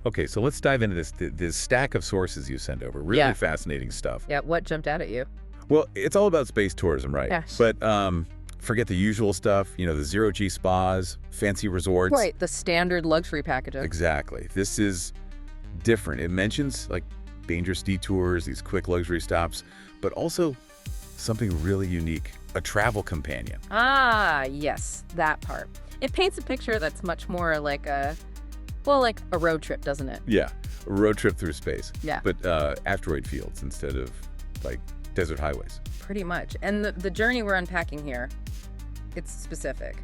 Okay, so let's dive into this stack of sources you send over. Really fascinating stuff. Yeah, what jumped out at you? Well, it's all about space tourism, right? Yes. But forget the usual stuff, the zero-G spas, fancy resorts. Right, the standard luxury packaging. Exactly. This is different. It mentions like dangerous detours, these quick luxury stops, but also something really unique, a travel companion. Ah, yes, that part. It paints a picture that's much more like a road trip, doesn't it? Yeah, a road trip through space. Yeah. But asteroid fields instead of like desert highways. Pretty much. And the journey we're unpacking here, it's specific.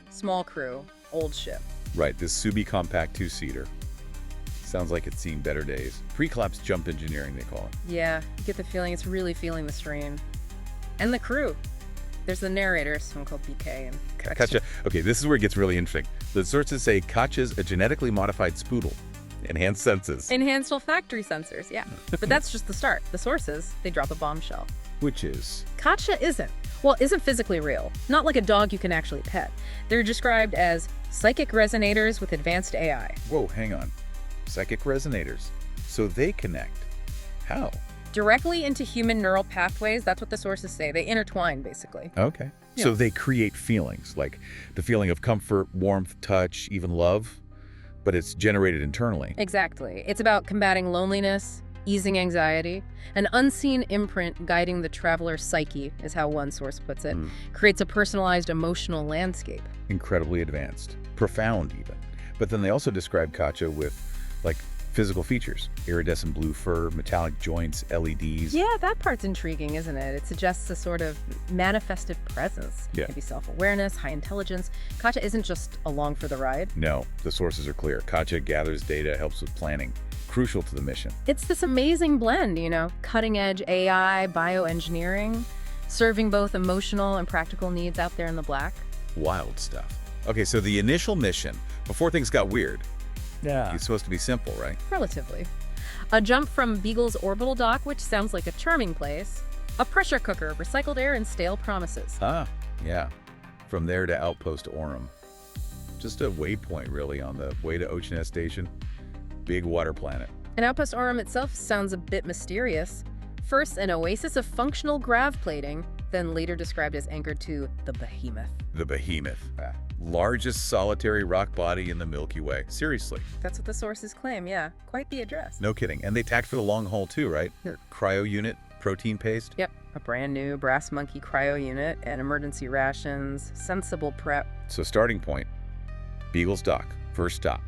Small crew, old ship. Right, this Subi compact two-seater. Sounds like it's seen better days. Pre-collapse jump engineering, they call it. Yeah, you get the feeling it's really feeling the strain. And the crew. There's the narrator, someone called BK. And Katja. Okay, this is where it gets really interesting. The sources say Katja's a genetically modified spoodle. Enhanced senses. Enhanced olfactory sensors, yeah. But that's just the start. The sources, they drop a bombshell. Which is? Katja isn't physically real. Not like a dog you can actually pet. They're described as psychic resonators with advanced AI. Whoa, hang on. Psychic resonators. So they connect. How? Directly into human neural pathways, that's what the sources say. They intertwine, basically. Okay. Yeah. So they create feelings, like the feeling of comfort, warmth, touch, even love, but it's generated internally. Exactly. It's about combating loneliness, easing anxiety. An unseen imprint guiding the traveler's psyche, is how one source puts it, creates a personalized emotional landscape. Incredibly advanced. Profound, even. But then they also describe Katja with, like, physical features. Iridescent blue fur, metallic joints, LEDs. Yeah, that part's intriguing, isn't it? It suggests a sort of manifested presence. Yeah. Maybe self-awareness, high intelligence. Katja isn't just along for the ride. No, the sources are clear. Katja gathers data, helps with planning. Crucial to the mission. It's this amazing blend, cutting-edge AI, bioengineering, serving both emotional and practical needs out there in the black. Wild stuff. Okay, so the initial mission, before things got weird, Yeah. it's supposed to be simple, right? Relatively. A jump from Beagle's orbital dock, which sounds like a charming place. A pressure cooker, recycled air, and stale promises. Ah, yeah. From there to Outpost Orem. Just a waypoint, really, on the way to Ocean Station. Big water planet. And Outpost Orem itself sounds a bit mysterious. First, an oasis of functional grav plating, then later described as anchored to the Behemoth. The Behemoth. Largest solitary rock body in the Milky Way. Seriously. That's what the sources claim, yeah. Quite the address. No kidding. And they tacked for the long haul, too, right? Yeah. Cryo unit, protein paste. Yep, a brand new brass monkey cryo unit and emergency rations, sensible prep. So starting point, Beagle's Dock, first stop.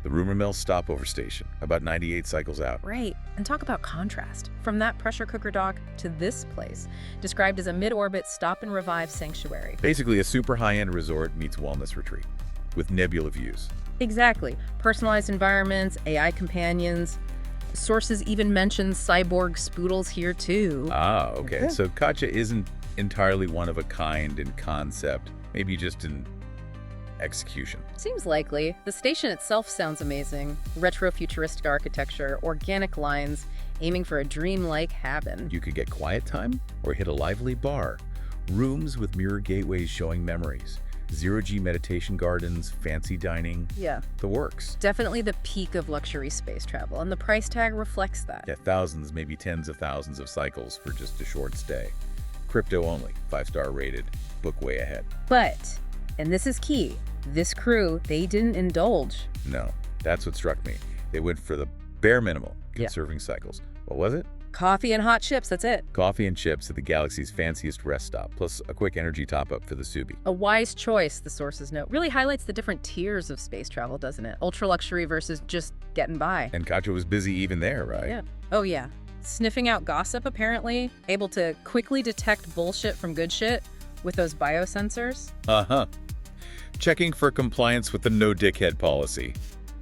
The Rumour Mill Stopover station, about 98 cycles out. Right, and talk about contrast. From that pressure cooker dock to this place, described as a mid-orbit stop and revive sanctuary. Basically a super high-end resort meets wellness retreat, with nebula views. Exactly. Personalized environments, AI companions. Sources even mention cyborg spoodles here too. Ah, okay. Yeah. So Katja isn't entirely one of a kind in concept, maybe just in execution. Seems likely. The station itself sounds amazing. Retro-futuristic architecture, organic lines, aiming for a dreamlike haven. You could get quiet time or hit a lively bar. Rooms with mirror gateways showing memories. Zero-G meditation gardens, fancy dining. Yeah. The works. Definitely the peak of luxury space travel, and the price tag reflects that. Yeah, thousands, maybe tens of thousands of cycles for just a short stay. Crypto only, 5-star rated, book way ahead. But, and this is key, this crew, they didn't indulge. No, that's what struck me. They went for the bare minimal, Yeah. conserving cycles. What was it? Coffee and hot chips, that's it. Coffee and chips at the galaxy's fanciest rest stop, plus a quick energy top-up for the Subi. A wise choice, the sources note. Really highlights the different tiers of space travel, doesn't it? Ultra luxury versus just getting by. And Katja was busy even there, right? Yeah. Oh, yeah. Sniffing out gossip, apparently. Able to quickly detect bullshit from good shit with those biosensors. Uh-huh. Checking for compliance with the no dickhead policy.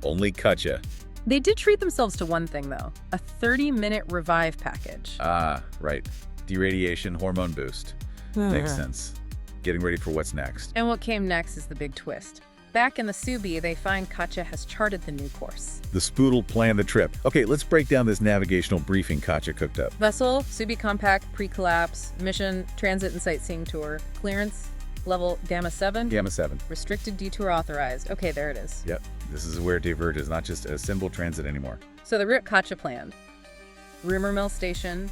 Only Katja. They did treat themselves to one thing, though. A 30-minute revive package. Ah, right. Deradiation, hormone boost. Makes sense. Getting ready for what's next. And what came next is the big twist. Back in the Subi, they find Katja has charted the new course. The Spoodle planned the trip. Okay, let's break down this navigational briefing Katja cooked up. Vessel, Subi compact, pre-collapse, mission, transit and sightseeing tour, clearance, Level Gamma 7? Gamma 7. Restricted detour authorized. Okay, there it is. Yep. This is where it diverges, not just a symbol transit anymore. So the route Katja planned. Rumour Mill Station,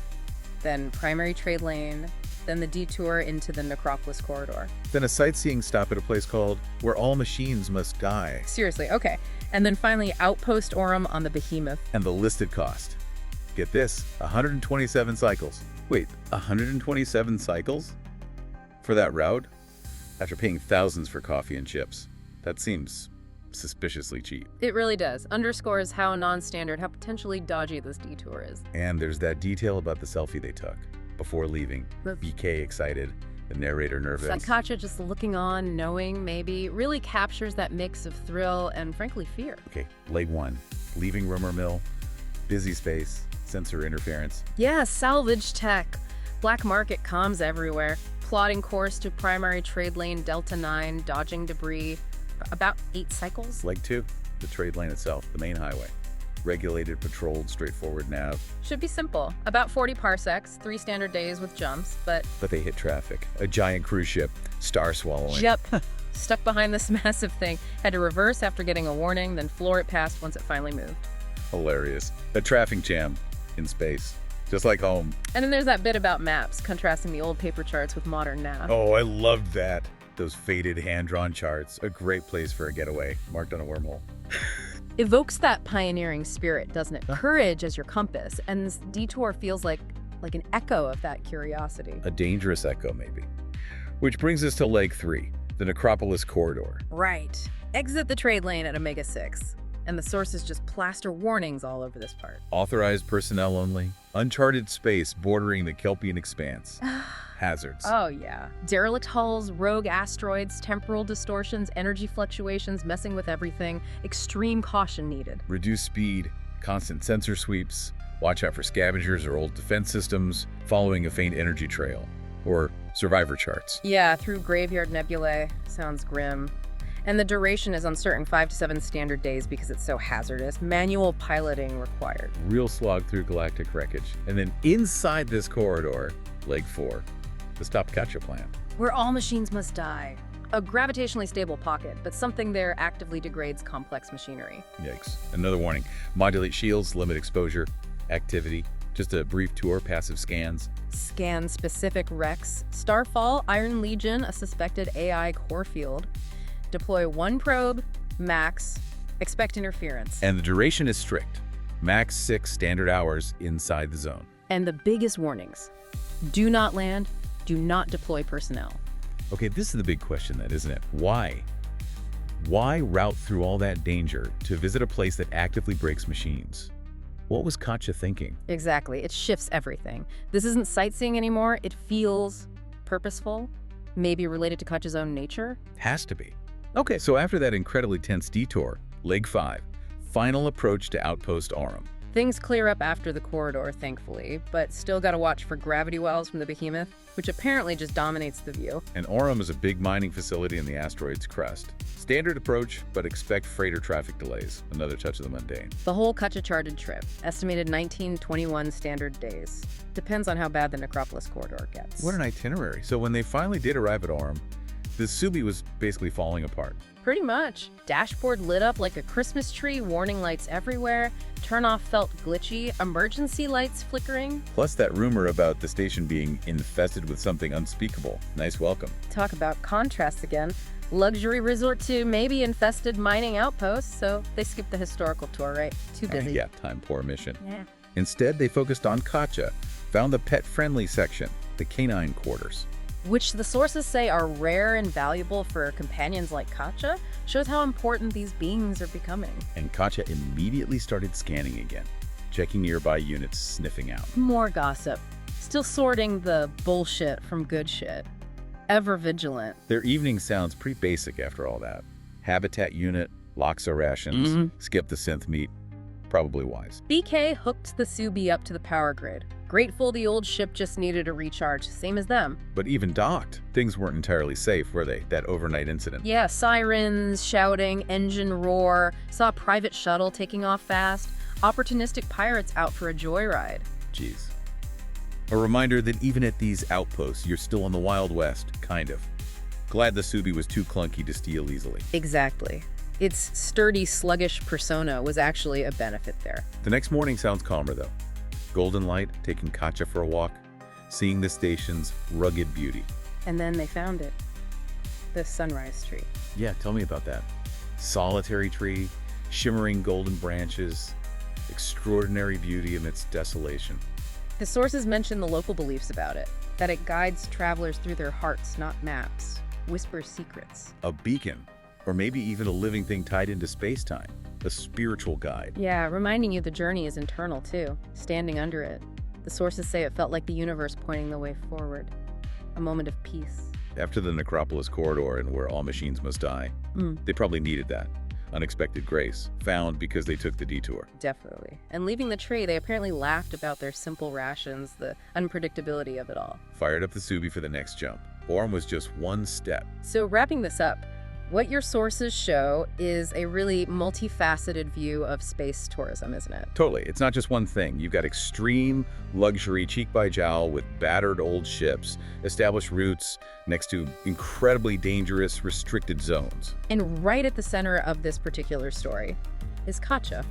then primary trade lane, then the detour into the Necropolis corridor. Then a sightseeing stop at a place called Where All Machines Must Die. Seriously, okay. And then finally Outpost Orem on the Behemoth. And the listed cost. Get this, 127 cycles. Wait, 127 cycles? For that route? After paying thousands for coffee and chips. That seems suspiciously cheap. It really does. Underscores how non-standard, how potentially dodgy this detour is. And there's that detail about the selfie they took before leaving. BK excited, the narrator nervous. Katja just looking on, knowing, maybe, really captures that mix of thrill and, frankly, fear. Okay, leg 1. Leaving Rumour Mill. Busy space. Sensor interference. Yeah, salvage tech. Black market comms everywhere. Plotting course to primary trade lane Delta 9, dodging debris. About 8 cycles. Leg 2. The trade lane itself, the main highway. Regulated, patrolled, straightforward nav. Should be simple. About 40 parsecs, 3 standard days with jumps, but they hit traffic. A giant cruise ship, star swallowing. Yep. Stuck behind this massive thing. Had to reverse after getting a warning, then floor it past once it finally moved. Hilarious. A traffic jam in space. Just like home. And then there's that bit about maps, contrasting the old paper charts with modern nav. Oh, I loved that. Those faded hand-drawn charts. A great place for a getaway, marked on a wormhole. Evokes that pioneering spirit, doesn't it? Courage as your compass, and this detour feels like an echo of that curiosity. A dangerous echo, maybe. Which brings us to leg 3, the Necropolis corridor. Right. Exit the trade lane at Omega 6. And the sources just plaster warnings all over this part. Authorized personnel only. Uncharted space bordering the Kelpian expanse. Hazards. Oh, yeah. Derelict hulls, rogue asteroids, temporal distortions, energy fluctuations, messing with everything. Extreme caution needed. Reduced speed, constant sensor sweeps. Watch out for scavengers or old defense systems. Following a faint energy trail. Or survivor charts. Yeah, through graveyard nebulae. Sounds grim. And the duration is uncertain, 5 to 7 standard days because it's so hazardous. Manual piloting required. Real slog through galactic wreckage. And then inside this corridor, leg 4, the Stop Katja plan. Where all machines must die. A gravitationally stable pocket, but something there actively degrades complex machinery. Yikes. Another warning. Modulate shields, limit exposure, activity. Just a brief tour, passive scans. Scan specific wrecks. Starfall, Iron Legion, a suspected AI core field. Deploy 1 probe, max, expect interference. And the duration is strict. Max 6 standard hours inside the zone. And the biggest warnings. Do not land, do not deploy personnel. Okay, this is the big question then, isn't it? Why? Why route through all that danger to visit a place that actively breaks machines? What was Katja thinking? Exactly, it shifts everything. This isn't sightseeing anymore, it feels purposeful, maybe related to Katja's own nature. Has to be. Okay, so after that incredibly tense detour, leg 5, final approach to Outpost Orem. Things clear up after the corridor, thankfully, but still gotta watch for gravity wells from the Behemoth, which apparently just dominates the view. And Orem is a big mining facility in the asteroid's crust. Standard approach, but expect freighter traffic delays. Another touch of the mundane. The whole Katja charted trip, estimated 1921 standard days. Depends on how bad the Necropolis corridor gets. What an itinerary. So when they finally did arrive at Orem, the Subi was basically falling apart. Pretty much. Dashboard lit up like a Christmas tree, warning lights everywhere, turn-off felt glitchy, emergency lights flickering. Plus that rumor about the station being infested with something unspeakable. Nice welcome. Talk about contrasts again. Luxury resort to maybe infested mining outposts, so they skipped the historical tour, right? Too busy. Yeah, time-poor mission. Yeah. Instead, they focused on Katja, found the pet-friendly section, the canine quarters. Which the sources say are rare and valuable for companions like Katja, shows how important these beings are becoming. And Katja immediately started scanning again, checking nearby units, sniffing out. More gossip. Still sorting the bullshit from good shit. Ever vigilant. Their evening sounds pretty basic after all that. Habitat unit, Loxa rations, skip the synth meat. Probably wise. BK hooked the Subi up to the power grid. Grateful the old ship just needed a recharge, same as them. But even docked, things weren't entirely safe, were they? That overnight incident. Yeah, sirens, shouting, engine roar, saw a private shuttle taking off fast, opportunistic pirates out for a joyride. Jeez. A reminder that even at these outposts, you're still in the Wild West, kind of. Glad the Subi was too clunky to steal easily. Exactly. Its sturdy, sluggish persona was actually a benefit there. The next morning sounds calmer, though. Golden light, taking Katja for a walk, seeing the station's rugged beauty. And then they found it. The sunrise tree. Yeah, tell me about that. Solitary tree, shimmering golden branches, extraordinary beauty amidst desolation. The sources mention the local beliefs about it, that it guides travelers through their hearts, not maps, whispers secrets. A beacon, or maybe even a living thing tied into space-time, a spiritual guide. Yeah, reminding you the journey is internal too, standing under it. The sources say it felt like the universe pointing the way forward, a moment of peace. After the Necropolis corridor and where all machines must die, they probably needed that. Unexpected grace, found because they took the detour. Definitely. And leaving the tree, they apparently laughed about their simple rations, the unpredictability of it all. Fired up the Subi for the next jump. Orm was just one step. So wrapping this up, what your sources show is a really multifaceted view of space tourism, isn't it? Totally. It's not just one thing. You've got extreme luxury cheek by jowl with battered old ships, established routes next to incredibly dangerous restricted zones. And right at the center of this particular story is Katja,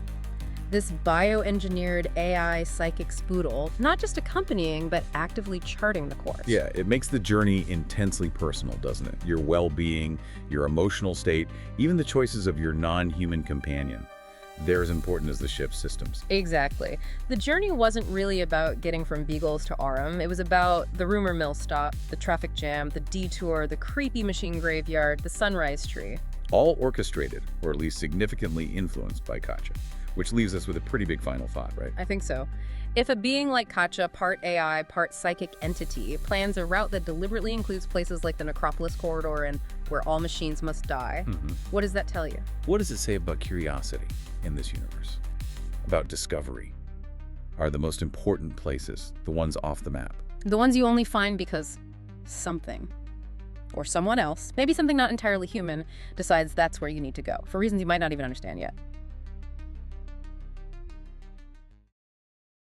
this bioengineered AI psychic spoodle, not just accompanying, but actively charting the course. Yeah, it makes the journey intensely personal, doesn't it? Your well-being, your emotional state, even the choices of your non-human companion. They're as important as the ship's systems. Exactly. The journey wasn't really about getting from Beagles to Aurum. It was about the Rumour mill stop, the traffic jam, the detour, the creepy machine graveyard, the sunrise tree. All orchestrated, or at least significantly influenced by Katja. Which leaves us with a pretty big final thought, right? I think so. If a being like Katja, part AI, part psychic entity, plans a route that deliberately includes places like the Necropolis corridor and where all machines must die, what does that tell you? What does it say about curiosity in this universe? About discovery? Are the most important places the ones off the map? The ones you only find because something, or someone else, maybe something not entirely human, decides that's where you need to go, for reasons you might not even understand yet.